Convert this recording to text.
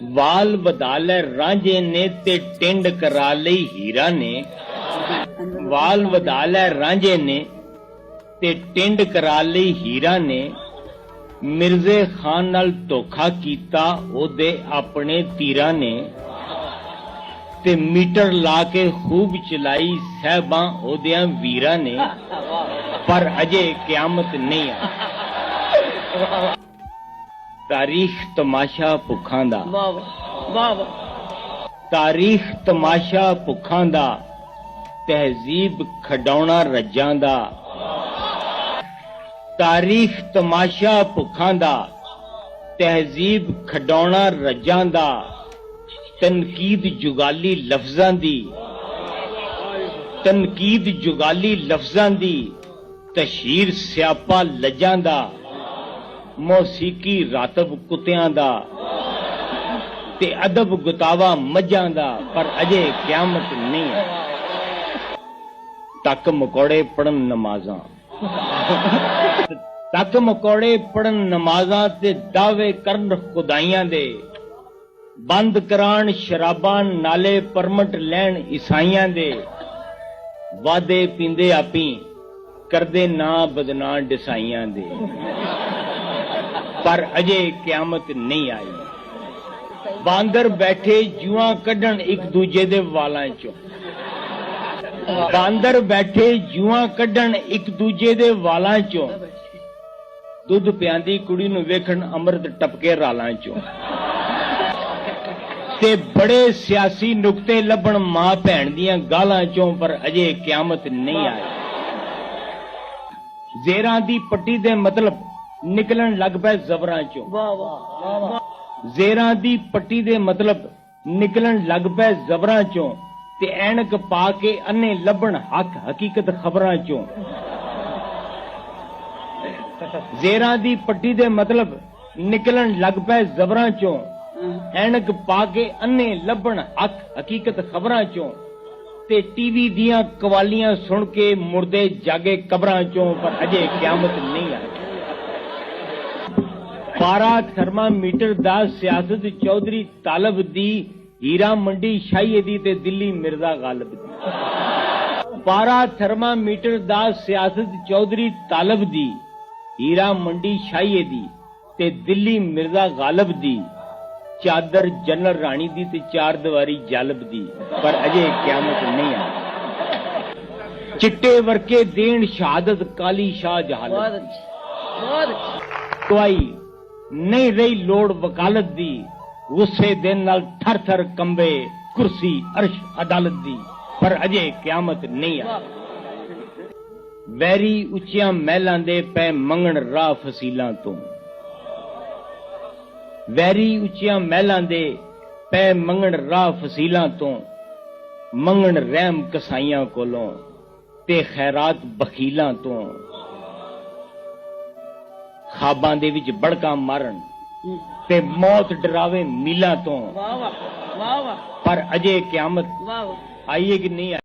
वाल वधा ले रांझे ने ते टिंड करा लई हीरा ने। वाल वधा ले रांझे ने ते टिंड करा लई हीरा ने। मिर्जे खान नाल धोखा कीता ओदे अपने तीरा ने। ते मीटर ला के खूब चलाई सहबां ओदियां वीरां ने। पर अजे क्यामत नहीं आई। तारीख तमाशा भुखां दा। तारीख तमाशा भुखां दा। तहजीब खडौना रज्जां दा। तारीख तमाशा भुखां दा। तहजीब खडौना रज्जां दा। तनकीद जुगाली लफ्जां दी। तनकीद जुगाली लफ्जां दी। तशहीर स्यापा लज्जां दा। मौसीकी रातब कुत्तियां दा। ते अदब गुतावा मज्जां दा। पर अजे क्यामत नहीं है। तक मकौड़े पढ़न नमाजां। तक मकौड़े पढ़न नमाजां ते दावे करन खुदाइयां दे। बंद करान शराबां नाले परमट लैन ईसाइयां दे। वादे पींदे आपी करदे ना बदना डिसाइयां दे। पर अजे क्यामत नहीं आई। बांदर बैठे जुआं कड्ढन एक दूजे दे वालां चों। बांदर बैठे जुआं कड्ढन एक दूजे दे वालां चों। दुध पियांदी कुड़ी नूं वेखण अमृत टपके रालां चों। ते बड़े सियासी नुक्ते लभण मां भैण दियां गालां चों। पर अजे क्यामत नहीं आई। जेरां दी पट्टी दे मतलब निकलन लग पै जबरां चों। जेरां दी पट्टी दे मतलब निकलन लग पै जबरां चों। ते ऐनक पा के अन्ने लभण हक हकीकत खबरां चों। जेरां दी पट्टी दे मतलब निकलन लग पै जबरां चों। ऐनक पा के अन्ने लभण हक हकीकत खबरां चों। ते टीवी दियां कवालियां सुन के मुर्दे जागे कबरां चों। पर अजे क्यामत नहीं आई। पारा थर्मामीटर दा सियासत चौधरी तालब दी। हीरा मंडी शाहीए दी ते दिल्ली मिर्जा गालिब दी। पारा थर्मामीटर दा सियासत चौधरी तालब दी। हीरा मंडी शाहीए दी ते दिल्ली मिर्जा गालिब दी। चादर जनरल राणी दी ते चार दीवारी जालब दी। पर अजे क्यामत नहीं आई। चिट्टे वर्के देन शहादत काली शाह जहालत। कोई नहीं रही लोड़ वकालत दी। गुस्से दिन नाल थर थर कंबे कुर्सी अर्श अदालत दी। पर अजे क्यामत नहीं आई। वैरी उच्चियां महलां दे पै मंगण राह फसीलां तो। वैरी उच्चियां महलां दे पै मंगण राह फसीलां तो। मंगण रहम कसाइयां कोलों ते खैरात बखीलां तो। खाबां दे विच बड़का मारन ते मौत डरावे मीलां तो। पर अजे क्यामत आई है कि नहीं आई।